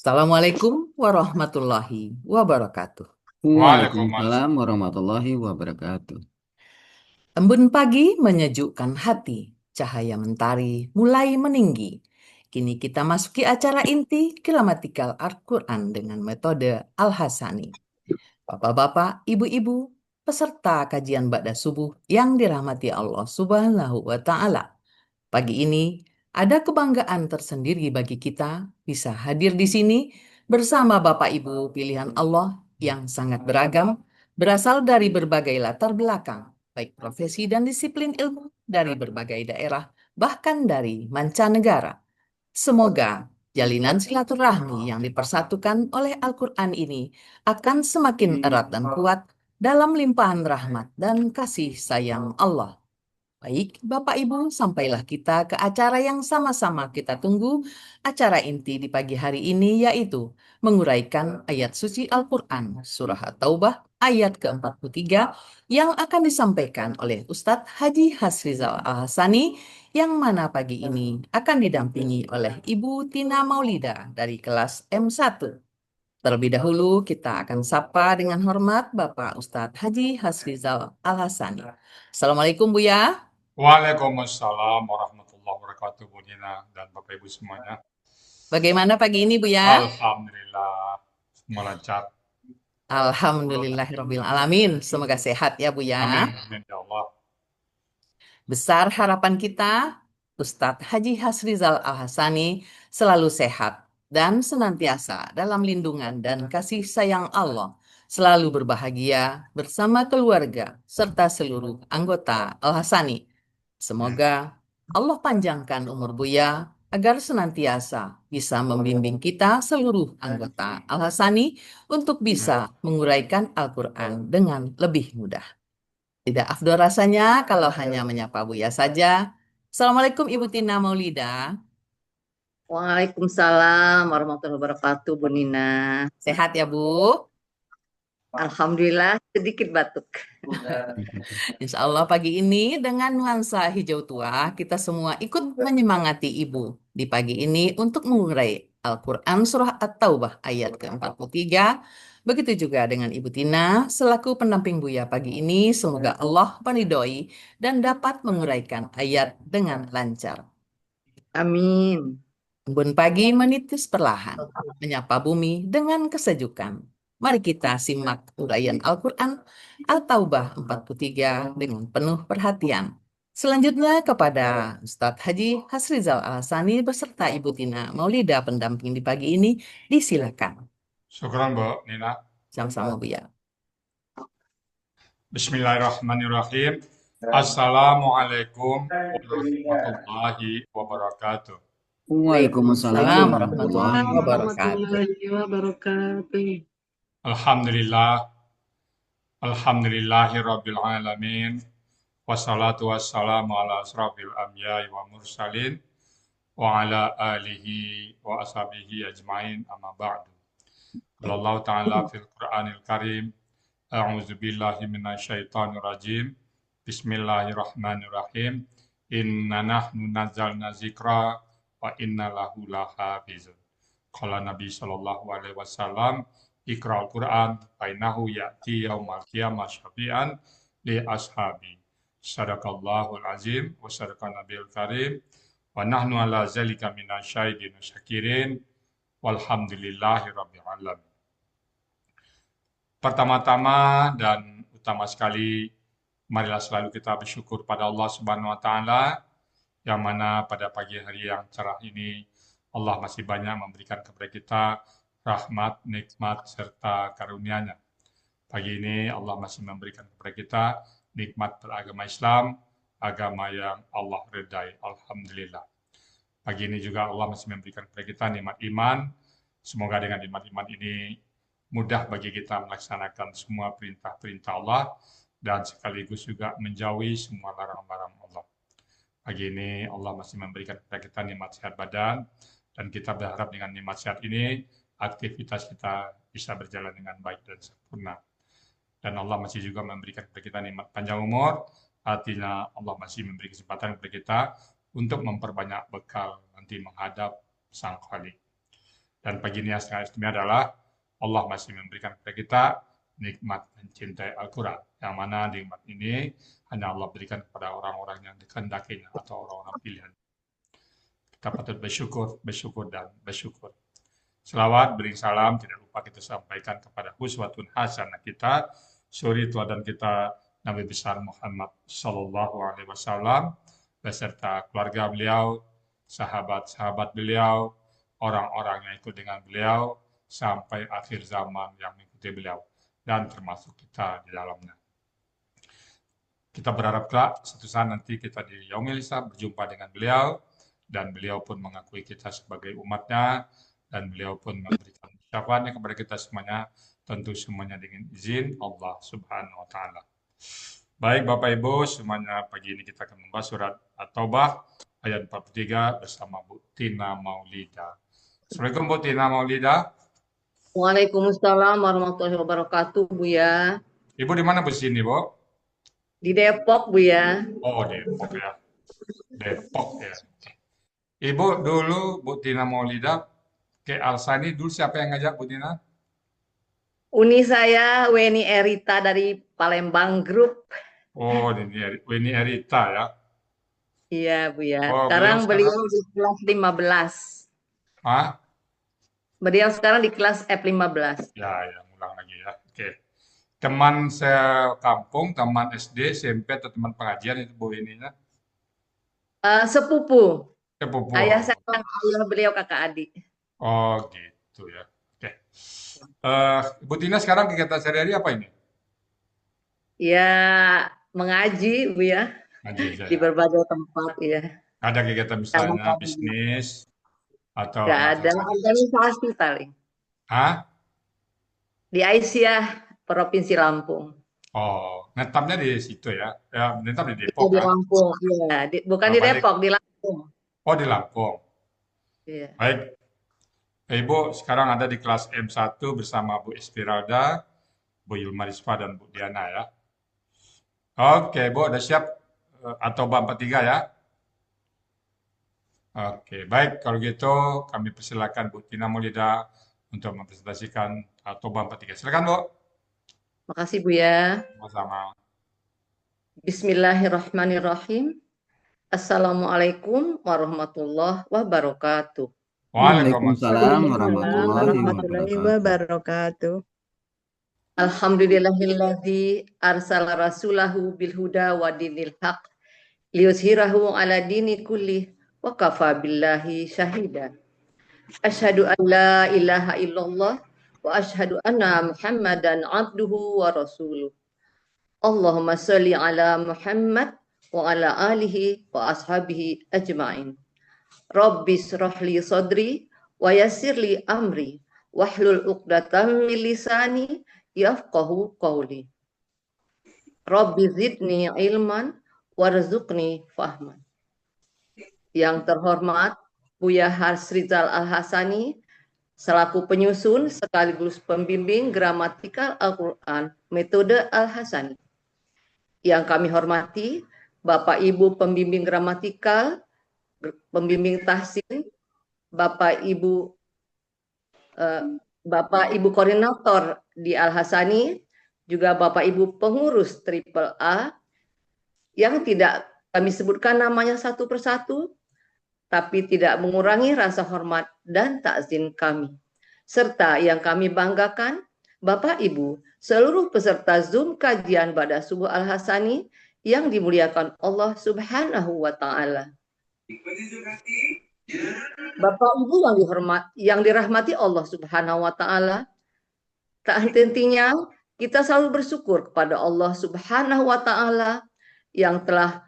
Assalamualaikum warahmatullahi wabarakatuh. Waalaikumsalam warahmatullahi wabarakatuh. Embun pagi menyejukkan hati, cahaya mentari mulai meninggi. Kini kita masuki acara inti gramatikal Al-Quran dengan metode Al-Hasani. Bapak-bapak, ibu-ibu, peserta kajian Ba'da Subuh yang dirahmati Allah Subhanahu wa Ta'ala. Pagi ini ada kebanggaan tersendiri bagi kita bisa hadir di sini bersama Bapak Ibu pilihan Allah yang sangat beragam, berasal dari berbagai latar belakang, baik profesi dan disiplin ilmu dari berbagai daerah, bahkan dari mancanegara. Semoga jalinan silaturahmi yang dipersatukan oleh Al-Quran ini akan semakin erat dan kuat dalam limpahan rahmat dan kasih sayang Allah. Baik, Bapak Ibu, sampailah kita ke acara yang sama-sama kita tunggu. Acara inti di pagi hari ini yaitu menguraikan ayat suci Al-Quran, Surah At-Taubah, ayat ke-43 yang akan disampaikan oleh Ustadz Haji Hasrizal Al-Hasani, yang mana pagi ini akan didampingi oleh Ibu Tina Maulida dari kelas M1. Terlebih dahulu kita akan sapa dengan hormat Bapak Ustadz Haji Hasrizal Al-Hasani. Assalamualaikum Buya. Waalaikumsalam warahmatullahi wabarakatuh, Bu Dina dan Bapak Ibu semuanya. Bagaimana pagi ini, Bu ya? Alhamdulillah, semua lancar. Alhamdulillahirabbil alamin. Semoga sehat ya, Bu ya. Amin, amin ya Allah. Besar harapan kita, Ustadz Haji Hasrizal Al-Hasani selalu sehat dan senantiasa dalam lindungan dan kasih sayang Allah, selalu berbahagia bersama keluarga serta seluruh anggota Al-Hasani. Amin. Semoga Allah panjangkan umur Buya agar senantiasa bisa membimbing kita seluruh anggota Al-Hasani untuk bisa menguraikan Al-Quran dengan lebih mudah. Tidak afdol rasanya kalau hanya menyapa Buya saja. Assalamualaikum Ibu Tina Maulida. Waalaikumsalam warahmatullahi wabarakatuh, Bu Nina. Sehat ya Bu? Alhamdulillah sedikit batuk. Insya Allah pagi ini dengan nuansa hijau tua, kita semua ikut menyemangati Ibu di pagi ini untuk mengurai Al-Quran Surah At-Taubah ayat ke-43. Begitu juga dengan Ibu Tina, selaku pendamping Buya pagi ini, semoga Allah meridhoi dan dapat menguraikan ayat dengan lancar. Amin. Embun pagi menitis perlahan, menyapa bumi dengan kesejukan. Mari kita simak uraian Al-Quran Al-Taubah 43 dengan penuh perhatian. Selanjutnya kepada Ustadz Haji Hasrizal Al-Hasani beserta Ibu Tina Maulida pendamping di pagi ini, disilakan. Syukran, Bu Nina. Sama-sama Bu ya. Bismillahirrahmanirrahim. Assalamualaikum warahmatullahi wabarakatuh. Waalaikumsalam Waalaikumsalam warahmatullahi Waalaikumsalam wabarakatuh. warahmatullahi wabarakatuh. Alhamdulillah, alhamdulillahi rabbil alamin. Wassalatu wassalamu ala asrafil anbiya'i wa mursalin wa ala alihi wa ashabihi ajmain amma ba'du. Qala Allah Ta'ala fil Qur'anil Karim, a'udzu billahi minasyaitonir rajim. Bismillahirrahmanirrahim. Inna nahnu nazzalna dzikra wa inna lahu lahafizun. Qala Nabi sallallahu alaihi wasallam, Iqra'ul Qur'an fa innahu ya'ti yaumal qiyamah syafi'an li ashabi. Sadaqallahul azim wa sadaqan nabiyul karim wa nahnu ala zalika minasyahidin syakirin walhamdulillahi rabbil alamin. Pertama-tama dan utama sekali, marilah selalu kita bersyukur pada Allah Subhanahu wa taala yang mana pada pagi hari yang cerah ini Allah masih banyak memberikan kepada kita rahmat, nikmat serta karunia-Nya. Pagi ini Allah masih memberikan kepada kita nikmat beragama Islam, agama yang Allah redai. Alhamdulillah. Pagi ini juga Allah masih memberikan kepada kita nikmat iman. Semoga dengan nikmat iman ini mudah bagi kita melaksanakan semua perintah-perintah Allah dan sekaligus juga menjauhi semua larangan-larangan Allah. Pagi ini Allah masih memberikan kepada kita nikmat sehat badan dan kita berharap dengan nikmat sehat ini aktivitas kita bisa berjalan dengan baik dan sempurna. Dan Allah masih juga memberikan kepada kita nikmat panjang umur, artinya Allah masih memberi kesempatan kepada kita untuk memperbanyak bekal nanti menghadap Sang Khalik. Dan pagi ini yang sangat istimewa adalah Allah masih memberikan kepada kita nikmat mencintai Al-Quran. Yang mana nikmat ini hanya Allah berikan kepada orang-orang yang dikehendakinya atau orang-orang pilihan. Kita patut bersyukur, dan bersyukur. Selawat, beri salam, tidak lupa kita sampaikan kepada uswatun hasanah kita, suri teladan kita, Nabi besar Muhammad Sallallahu Alaihi Wasallam, beserta keluarga beliau, sahabat-sahabat beliau, orang-orang yang ikut dengan beliau, sampai akhir zaman yang mengikuti beliau, dan termasuk kita di dalamnya. Kita berharap kelak suatu saat nanti kita di Yaumil Hisab berjumpa dengan beliau, dan beliau pun mengakui kita sebagai umatnya, dan beliau pun memberikan syafaatnya kepada kita semuanya, tentu semuanya dengan izin Allah Subhanahu wa Ta'ala. Baik Bapak Ibu, semuanya pagi ini kita akan membahas surat At-Taubah ayat 43 bersama Bu Tina Maulida. Assalamualaikum Bu Tina Maulida. Waalaikumsalam warahmatullahi wabarakatuh, Buya. Ibu di mana Bu sini, Bu? Di Depok, Buya. Oh, Depok ya. Depok ya. Ibu dulu Bu Tina Maulida ke Alsani dulu siapa yang ngajak Bu Tina? Uni saya Weni Erita dari Palembang Group. Oh, ini Erita ya. Iya, Buya. Oh, Sekarang beliau di kelas 15. ah, Beliau sekarang di kelas F15. ya, ulang lagi ya. Oke. Teman sekampung, teman SD, SMP, atau teman pengajian itu Bu ininya? Sepupu. Sepupu. Ayah saya, ayah beliau kakak adik. Oh, gitu ya. Oke. Bu Tina sekarang kegiatan sehari-hari apa ini? Ya, mengaji, Buya. Ngaji aja Di ya. berbagai tempat, ya. Ada kegiatan misalnya bisnis atau Nggak ada mahasiswa? organisasi paling. Hah? Di Aisyah, Provinsi Lampung. Oh, netapnya di situ ya. Ya, netap di Itu Depok di kan? Lampung, iya. Bukan di Bapaknya, Depok, di Lampung. oh di Lampung. Iya. Baik. Ibu sekarang ada di kelas M1 bersama Bu Espiralda, Bu Yulma Rizfa, dan Bu Diana ya. Oke, Bu, udah siap atau Bab 43 ya? Oke, baik. Kalau gitu kami persilakan Bu Tina Maulida untuk mempresentasikan At-Taubah 43. Silakan, Bu. Makasih, Buya. Sama-sama. Bismillahirrahmanirrahim. Assalamualaikum warahmatullahi wabarakatuh. Waalaikumsalam. Waalaikumsalam warahmatullahi wabarakatuh. Alhamdulillahilladzi arsala rasulahu bil huda wa dinil haq liyuzhirahu ala dini kulli wa kafa billahi syahida. Asyhadu an la ilaha illallah wa asyhadu anna Muhammadan abduhu wa rasuluh. Allahumma sholli ala Muhammad wa ala alihi wa ashabihi ajma'in. Rabbi shrah li sadri wa yassir li amri wahlul 'uqdatam min lisani yafqahu qawli. Rabbi zidni ilman warzuqni fahman. Yang terhormat Buya Harsrizal Al-Hasani selaku penyusun sekaligus pembimbing gramatikal Al-Quran metode Al-Hasani. Yang kami hormati Bapak Ibu pembimbing gramatikal, pembimbing tahsin, Bapak Ibu koordinator di Al-Hasani, juga Bapak Ibu pengurus Triple A yang tidak kami sebutkan namanya satu persatu, tapi tidak mengurangi rasa hormat dan takzim kami. Serta yang kami banggakan, Bapak Ibu, seluruh peserta Zoom kajian Ba'da Subuh Al-Hasani yang dimuliakan Allah Subhanahu wa Ta'ala. Bapak Ibu yang dirahmati Allah Subhanahu wa Ta'ala, tak henti-hentinya kita selalu bersyukur kepada Allah Subhanahu wa Ta'ala yang telah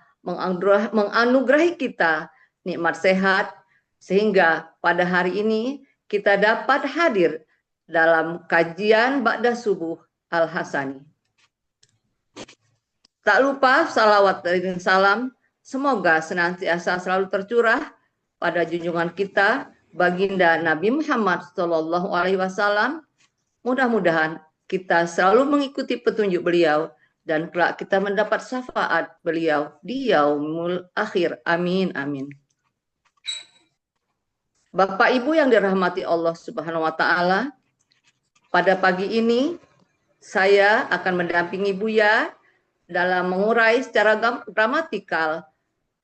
menganugerahi kita nikmat sehat, sehingga pada hari ini kita dapat hadir dalam kajian Ba'da Subuh Al-Hasani. Tak lupa salawat dan salam semoga senantiasa selalu tercurah pada junjungan kita baginda Nabi Muhammad SAW. Mudah-mudahan kita selalu mengikuti petunjuk beliau dan kelak kita mendapat syafaat beliau di yaumul akhir. Amin amin. Bapak Ibu yang dirahmati Allah Subhanahu wa taala, pada pagi ini saya akan mendampingi Buya dalam mengurai secara gramatikal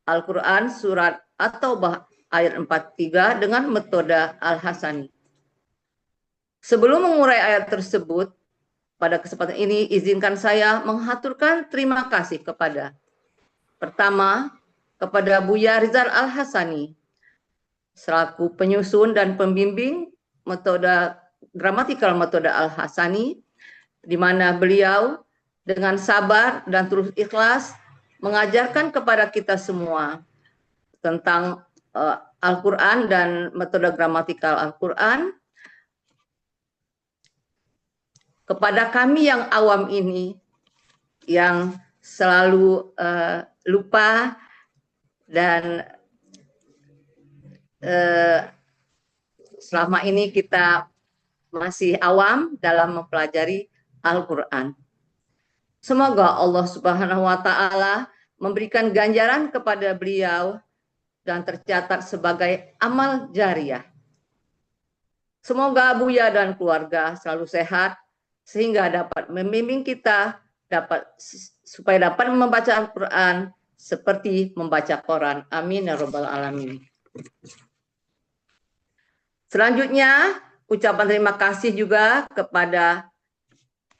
Al-Quran surat At-Taubah ayat 43 dengan metode Al-Hasani. Sebelum mengurai ayat tersebut, pada kesempatan ini izinkan saya menghaturkan terima kasih kepada pertama, kepada Buya Rizal Al-Hasani selaku penyusun dan pembimbing metode gramatikal metode Al-Hasani, di mana beliau dengan sabar dan terus ikhlas mengajarkan kepada kita semua tentang Al-Quran dan metode gramatikal Al-Quran. Kepada kami yang awam ini, yang selalu lupa dan selama ini kita masih awam dalam mempelajari Al-Quran. Semoga Allah Subhanahu wa taala memberikan ganjaran kepada beliau dan tercatat sebagai amal jariah. Semoga Buya dan keluarga selalu sehat sehingga dapat membimbing kita supaya dapat membaca Al-Quran seperti membaca Quran. Amin ya rabbal alamin. Selanjutnya, ucapan terima kasih juga kepada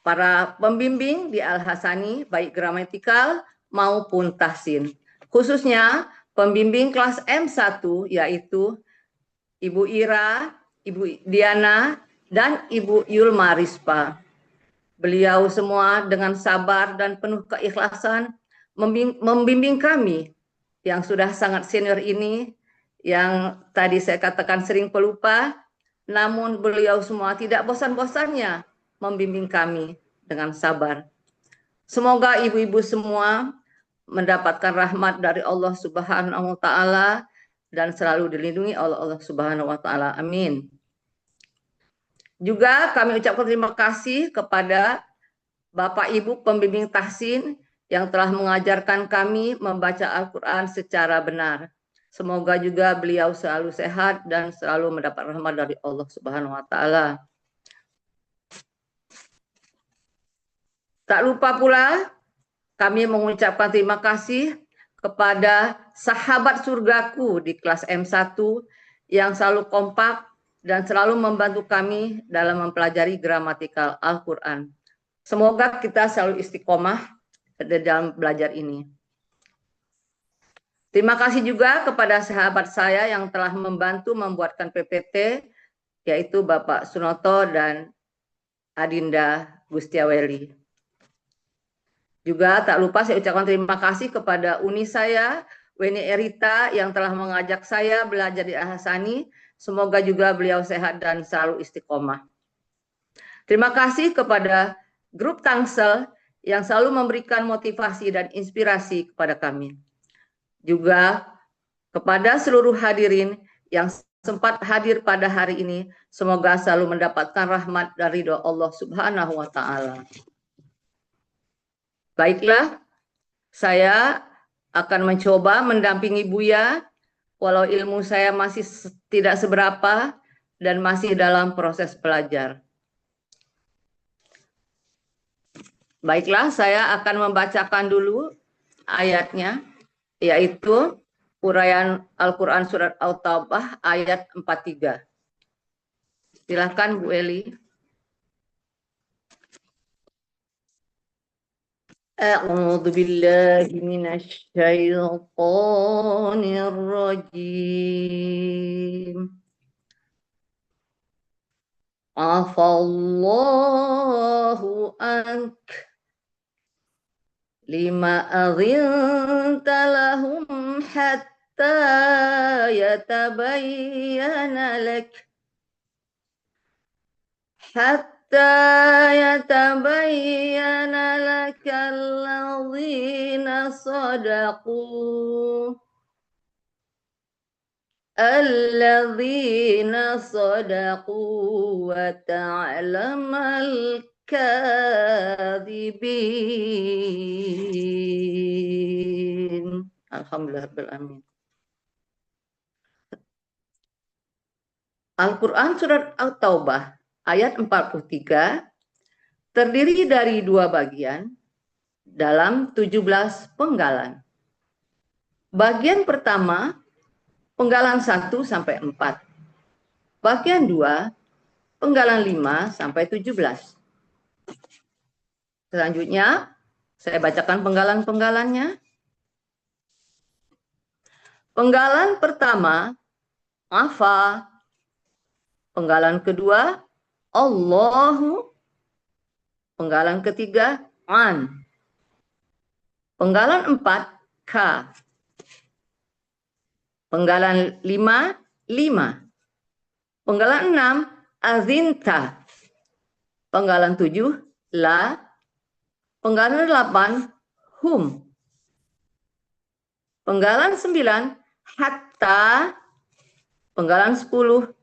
para pembimbing di Al-Hasani, baik gramatikal maupun tahsin. Khususnya pembimbing kelas M1, yaitu Ibu Ira, Ibu Diana, dan Ibu Yulma Rispa. Beliau semua dengan sabar dan penuh keikhlasan membimbing kami yang sudah sangat senior ini, yang tadi saya katakan sering pelupa, namun beliau semua tidak bosan-bosannya membimbing kami dengan sabar. Semoga ibu-ibu semua mendapatkan rahmat dari Allah Subhanahu wa taala dan selalu dilindungi oleh Allah Subhanahu wa taala. Amin. Juga kami ucapkan terima kasih kepada Bapak Ibu pembimbing tahsin yang telah mengajarkan kami membaca Al-Quran secara benar. Semoga juga beliau selalu sehat dan selalu mendapat rahmat dari Allah Subhanahu wa taala. Tak lupa pula kami mengucapkan terima kasih kepada sahabat surgaku di kelas M1 yang selalu kompak dan selalu membantu kami dalam mempelajari gramatikal Al-Quran. Semoga kita selalu istiqomah dalam belajar ini. Terima kasih juga kepada sahabat saya yang telah membantu membuatkan PPT, yaitu Bapak Sunoto dan Adinda Gustiaweli. Juga tak lupa saya ucapkan terima kasih kepada uni saya, Weni Erita, yang telah mengajak saya belajar di Al-Hasani. Semoga juga beliau sehat dan selalu istiqomah. Terima kasih kepada grup Tangsel yang selalu memberikan motivasi dan inspirasi kepada kami. Juga kepada seluruh hadirin yang sempat hadir pada hari ini, semoga selalu mendapatkan rahmat dari ridho Allah Subhanahu wa taala. Baiklah, saya akan mencoba mendampingi Buya walau ilmu saya masih tidak seberapa dan masih dalam proses belajar. Baiklah, saya akan membacakan dulu ayatnya, yaitu uraian Al-Quran surat At-Taubah ayat 43. Silakan Bu Eli. A'udzu billahi minasy syaithanir rajim. Afallahu ank lima adhinta lahum hatta yatabayyana lak alladzina sadaqu wa ta'lamal kadhibin. Alhamdulillah rabbil alamin. Al-Quran Surat At-Taubah ayat 43 terdiri dari 2 bagian dalam 17 penggalan. Bagian pertama, penggalan 1 sampai 4. Bagian 2, penggalan 5 sampai 17. Selanjutnya, saya bacakan penggalan-penggalannya. Penggalan pertama, Afa. Penggalan kedua, Allahu. Penggalan ketiga, An. Penggalan 4, Ka. Penggalan 5, Lima. Penggalan 6, Azinta. Penggalan 7, La. Penggalan 8, Hum. Penggalan 9, Hatta. Penggalan 10,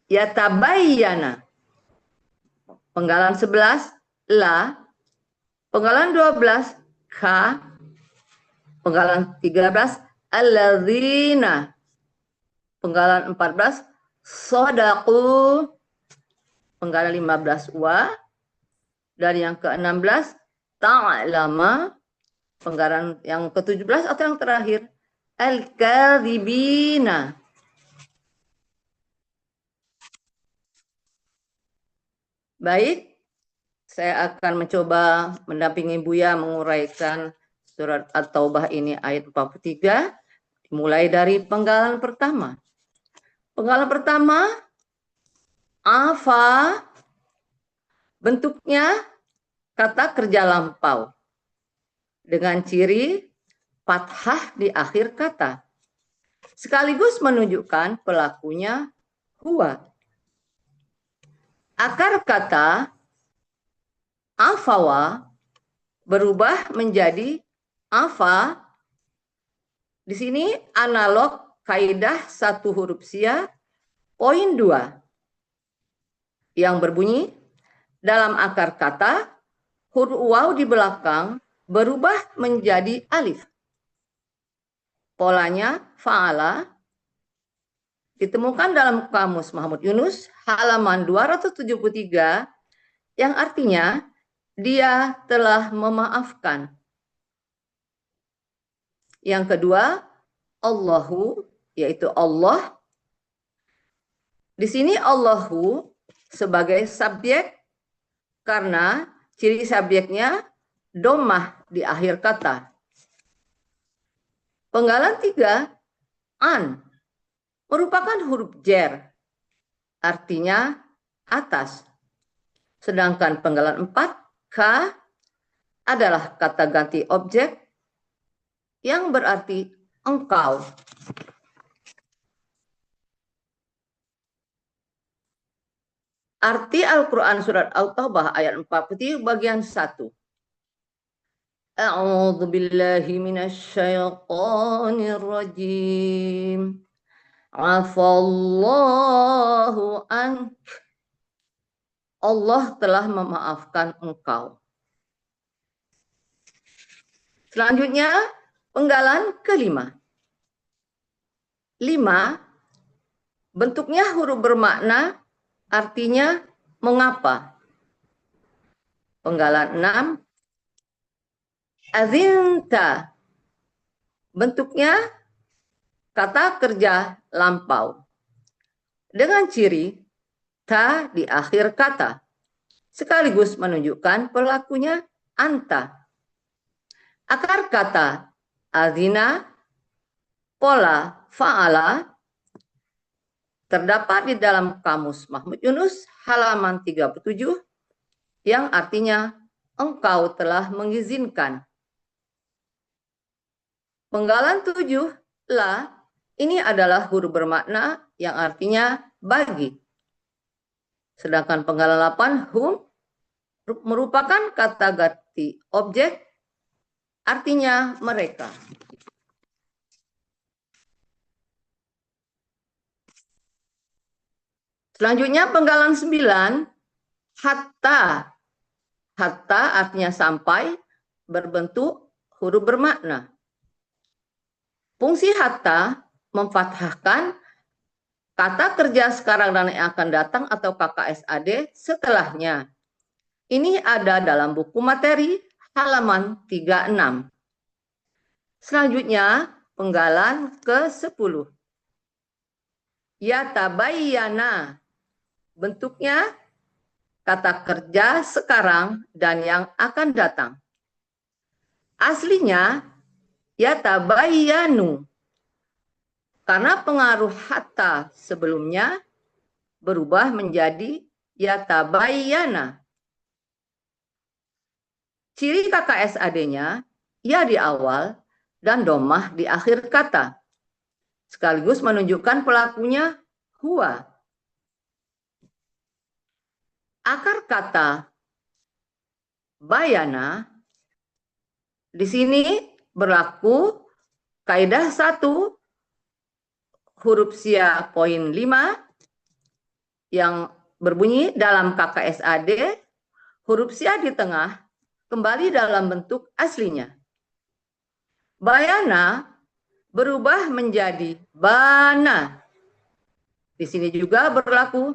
Yatabayyana. Penggalan 11, La. Penggalan 12, Ka. Penggalan 13, Alladzina. Penggalan 14, Shadaqu. Penggalan 15, Wa. Dan yang ke-16, Ta'lama. Penggalan yang ke-17 atau yang terakhir, Al-Kadzibina. Baik, saya akan mencoba mendampingi Buya menguraikan surat At-Taubah ini ayat 43, dimulai dari penggalan pertama. Penggalan pertama, Afa, bentuknya kata kerja lampau, dengan ciri fathah di akhir kata, sekaligus menunjukkan pelakunya huwa. Akar kata afawa berubah menjadi afa. Di sini analog kaidah 1 huruf sia poin 2 yang berbunyi dalam akar kata huruf waw di belakang berubah menjadi alif. Polanya fa'ala ditemukan dalam Kamus Mahmud Yunus halaman 273 yang artinya dia telah memaafkan. Yang kedua, Allahu, yaitu Allah. Di sini Allahu sebagai subjek karena ciri subjeknya domah di akhir kata. Penggalan 3, an, merupakan huruf jer, artinya atas. Sedangkan penggalan 4, ka, adalah kata ganti objek yang berarti engkau. Arti Al-Quran Surat At-Taubah ayat 43 bagian 1. A'udzu billahi minasyaitonir rajim. Afallahu ank. Allah telah memaafkan engkau. Selanjutnya, penggalan ke-5. 5, bentuknya huruf bermakna, artinya mengapa. Penggalan 6, azinta, bentuknya kata kerja lampau, dengan ciri ta di akhir kata, sekaligus menunjukkan pelakunya anta. Akar kata azina, pola fa'ala, terdapat di dalam Kamus Mahmud Yunus halaman 37 yang artinya engkau telah mengizinkan. Penggalan 7, la, ini adalah huruf bermakna yang artinya bagi. Sedangkan penggalan 8, hum, merupakan kata ganti objek, artinya mereka. Selanjutnya penggalan 9, hatta. Hatta artinya sampai, berbentuk huruf bermakna. Fungsi hatta memfathahkan kata kerja sekarang dan yang akan datang atau KKSAD setelahnya. Ini ada dalam buku materi halaman 36. Selanjutnya, penggalan ke-10. Yatabayyana. Bentuknya kata kerja sekarang dan yang akan datang. Aslinya yatabayyanu. Karena pengaruh hatta sebelumnya berubah menjadi yatabayyana. Ciri KKSAD-nya ya di awal dan domah di akhir kata. Sekaligus menunjukkan pelakunya huwa. Akar kata bayana di sini berlaku kaidah 1 huruf sia poin 5 yang berbunyi dalam KKSAD huruf sia di tengah kembali dalam bentuk aslinya. Bayana berubah menjadi bana. Di sini juga berlaku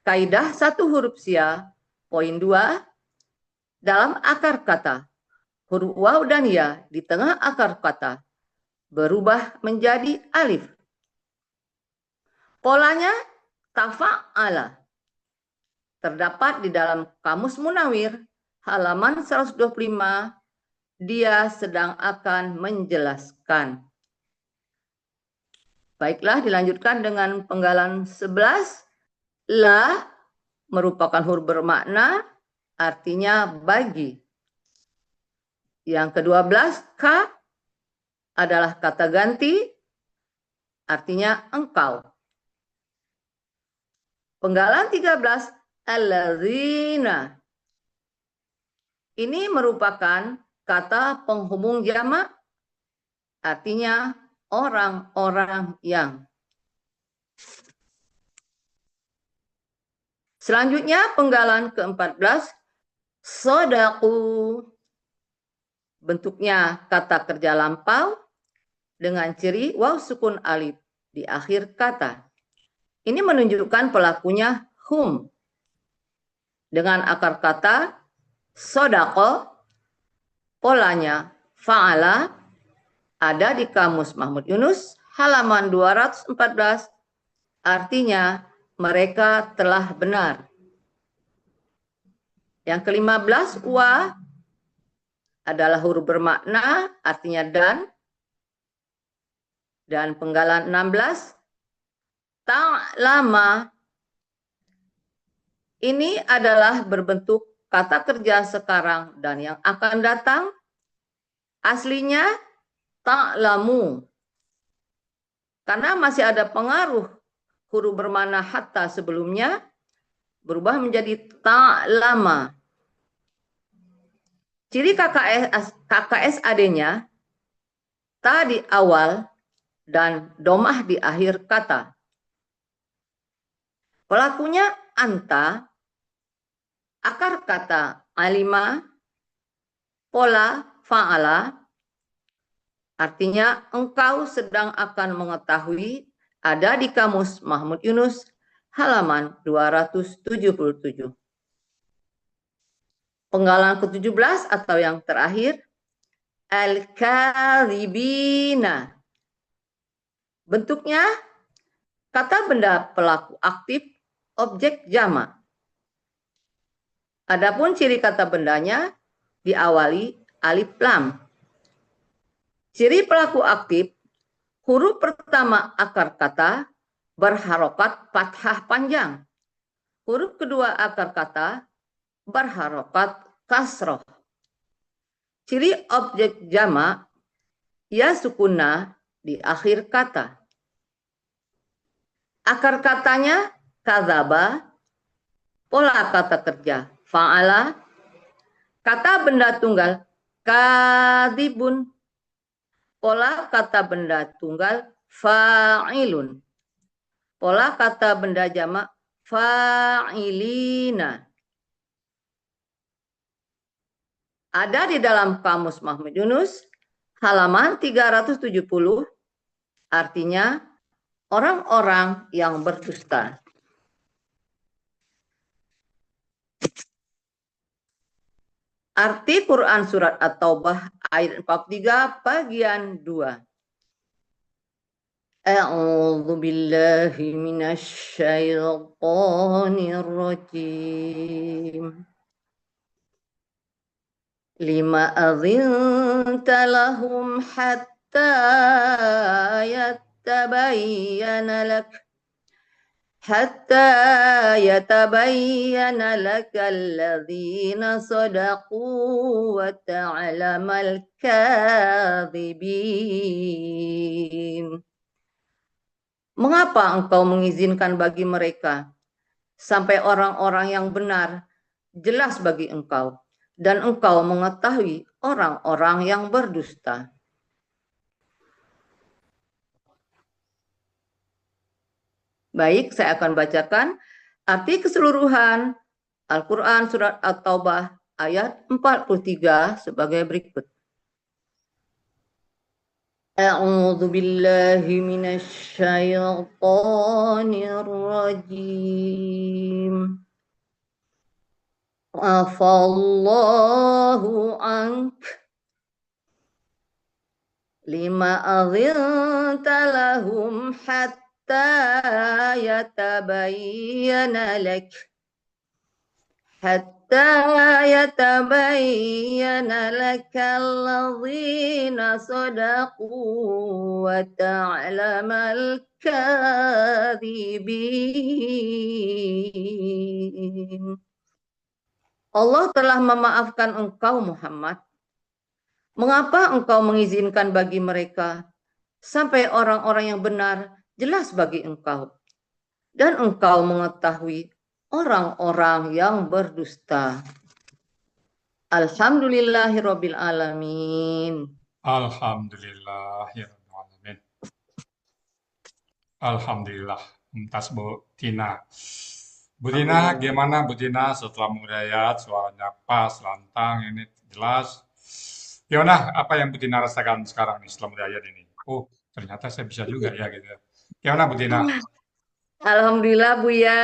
kaidah 1 huruf sia poin 2 dalam akar kata. Huruf waw dan ya di tengah akar kata berubah menjadi alif. Polanya tafa'ala. Terdapat di dalam Kamus Munawir halaman 125. Dia sedang akan menjelaskan. Baiklah, dilanjutkan dengan penggalan 11. La merupakan huruf bermakna, artinya bagi. Yang ke-12, ka adalah kata ganti, artinya engkau. Penggalan 13, alladzina. Ini merupakan kata penghubung jamak, artinya orang-orang yang. Selanjutnya penggalan ke-14, sodaku. Bentuknya kata kerja lampau dengan ciri waw sukun alif di akhir kata. Ini menunjukkan pelakunya hum. Dengan akar kata sodako, polanya fa'ala, ada di Kamus Mahmud Yunus halaman 214, artinya mereka telah benar. Yang ke-15, wa adalah huruf bermakna, artinya dan. Dan penggalan 16, ta'lama. Ini adalah berbentuk kata kerja sekarang dan yang akan datang. Aslinya ta'lamu. Karena masih ada pengaruh huruf bermakna hatta sebelumnya, berubah menjadi ta'lama. Ciri KKSAD-nya ta di awal dan domah di akhir kata. Pelakunya anta, akar kata alima, pola fa'ala, artinya engkau sedang akan mengetahui, ada di Kamus Mahmud Yunus halaman 277. Penggalan ke-17 atau yang terakhir, al-kadhibina. Bentuknya kata benda pelaku aktif, objek jamak. Adapun ciri kata bendanya diawali alif lam. Ciri pelaku aktif, huruf pertama akar kata berharokat fathah panjang. Huruf kedua akar kata berharokat kasroh. Ciri objek jamak, ya sukunah di akhir kata. Akar katanya kadzaba, pola kata kerja fa'ala, kata benda tunggal kadzibun, pola kata benda tunggal fa'ilun, pola kata benda jamak fa'ilina. Ada di dalam Kamus Mahmud Yunus halaman 370, artinya orang-orang yang berdusta. Arti Quran Surat At-Taubah ayat 43 bagian 2. A'udzu billahi minasy syaithanir rajim. Lima adzinta lahum hatta yatabayyana lak حتى يتبين لك الذين صدقوا وتعلم الكاذبين. Mengapa engkau mengizinkan bagi mereka sampai orang-orang yang benar jelas bagi engkau dan engkau mengetahui orang-orang yang berdusta? Baik, saya akan bacakan arti keseluruhan Al-Quran Surat At-Taubah ayat 43 sebagai berikut. A'udzu billahi minasy syaithanir rajim. Afallahu ank lima adzinta lahum hatta yatabayyana lak alladzina sadaqu wa ta'lamal kadzibin. Allah telah memaafkan engkau Muhammad. Mengapa engkau mengizinkan bagi mereka sampai orang-orang yang benar jelas bagi engkau dan engkau mengetahui orang-orang yang berdusta. Alhamdulillahirabbil alamin. Alhamdulillahirrahmanirrahim. Alhamdulillah. Mumtaz Bu Tina. Bu Tina, gimana Bu Tina setelah menguraiat suaranya pas, lantang, ini jelas. Gimana apa yang Bu Tina rasakan sekarang nih setelah menguraiat ini? Oh, ternyata saya bisa juga ya gitu. Gimana Bu Tina? Alhamdulillah Buya,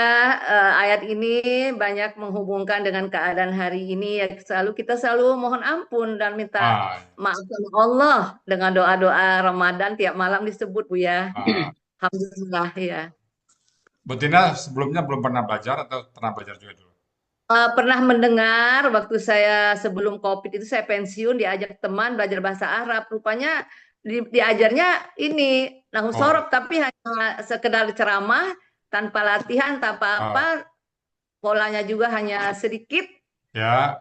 ayat ini banyak menghubungkan dengan keadaan hari ini. Ya, kita selalu mohon ampun dan minta maaf sama Allah dengan doa-doa Ramadan tiap malam disebut Buya. Alhamdulillah ya. Bu Tina sebelumnya belum pernah belajar atau pernah belajar juga dulu? Pernah mendengar waktu saya sebelum COVID itu saya pensiun diajak teman belajar bahasa Arab. Rupanya diajarnya ini nahwu sorob tapi hanya sekedar ceramah tanpa latihan, tanpa apa, polanya juga hanya sedikit. Ya.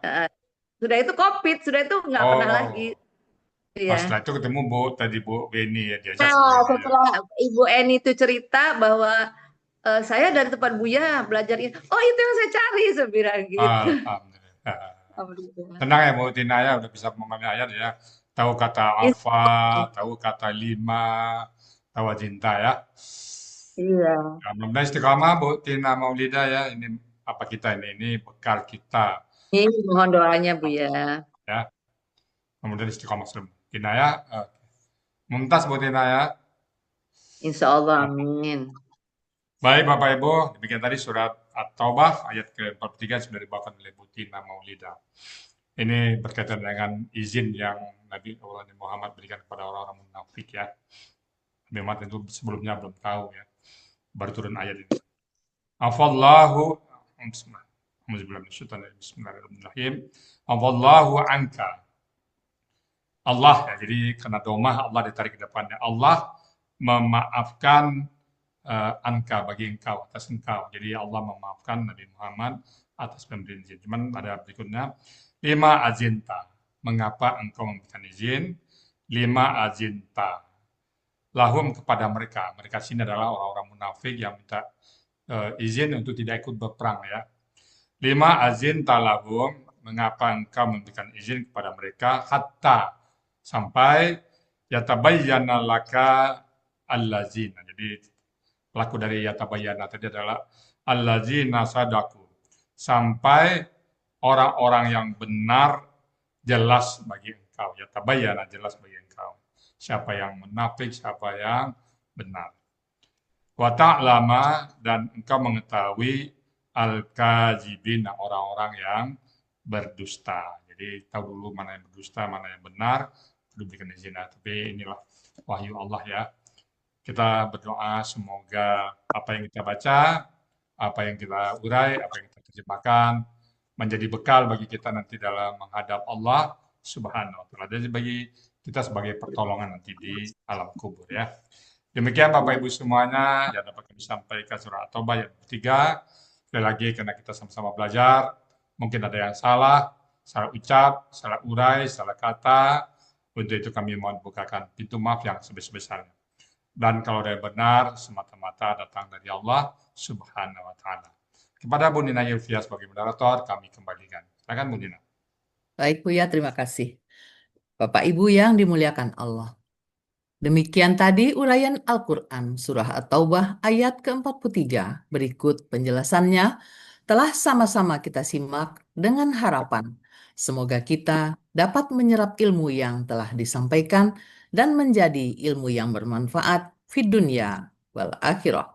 Sudah itu COVID, sudah itu nggak pernah lagi. Ya. Setelah itu ketemu Bu Beni ya diajak. Setelah Ibu Eni itu cerita bahwa saya dari tempat Buya belajar ini. Oh itu yang saya cari, saya bilang gitu. Alhamdulillah. Tenang ya Bu Tina ya, udah bisa memahami ayat ya. Tahu kata alfa, tahu kata lima, tahu cinta ya. Iya. Ya, mudah-mudahan istiqamah Bu Tina Maulida ya. Ini apa kita ini bekal kita. Ini mohon doanya Buya. Ya. Kemudian istiqamah selalu. Tina ya. Mumtaz Bu Tina ya. Insya Allah, amin. Baik Bapak Ibu, demikian tadi surat At-Taubah ayat ke-43 sudah dibawakan oleh Bu Tina Maulida. Ini berkaitan dengan izin yang Nabi Muhammad berikan kepada orang-orang munafik ya. Nabi Muhammad itu sebelumnya belum tahu ya. Baru turun ayat ini. Afallahu Bismillahirrahmanirrahim. Afallahu anka. Allah ya, jadi karena domah Allah ditarik ke depannya. Allah memaafkan angka bagi engkau, atas engkau. Jadi Allah memaafkan Nabi Muhammad atas pemberian izin. Cuman ada berikutnya, lima azinta. Mengapa engkau memberikan izin? Lima azinta. Lahum kepada mereka. Mereka sini adalah orang-orang munafik yang minta izin untuk tidak ikut berperang ya. Lima azinta lahum. Mengapa engkau memberikan izin kepada mereka? Hatta. Sampai yatabayyana laka allazina. Jadi pelaku dari yatabayyana tadi adalah allazina sadaku. Sampai orang-orang yang benar jelas bagi engkau. Yatabayyana jelas bagi engkau. Siapa yang munafik, siapa yang benar. wa ta'lama, dan engkau mengetahui al-kadzibin, orang-orang yang berdusta. Jadi tahu dulu mana yang berdusta, mana yang benar, diberikan izin. Tapi inilah wahyu Allah ya. Kita berdoa semoga apa yang kita baca, apa yang kita urai, apa yang kita terjemahkan menjadi bekal bagi kita nanti dalam menghadap Allah Subhanahu wa taala. Dan bagi kita sebagai pertolongan nanti di alam kubur ya. Demikian Bapak Ibu semuanya yang dapat kami sampaikan surah At-Taubah yang ketiga. Sekali lagi karena kita sama-sama belajar, mungkin ada yang salah ucap, salah urai, salah kata. Untuk itu kami mohon bukakan pintu maaf yang sebesar-besarnya. Dan kalau ada yang benar, semata-mata datang dari Allah Subhanahu wa taala. Kepada Bu Nina Yulfia sebagai moderator, kami kembalikan. Silakan Bu Nina. Baik Buya, terima kasih. Bapak Ibu yang dimuliakan Allah. Demikian tadi uraian Al-Quran Surah At-Taubah ayat ke-43. Berikut penjelasannya telah sama-sama kita simak dengan harapan. Semoga kita dapat menyerap ilmu yang telah disampaikan dan menjadi ilmu yang bermanfaat fid dunya wal akhirah.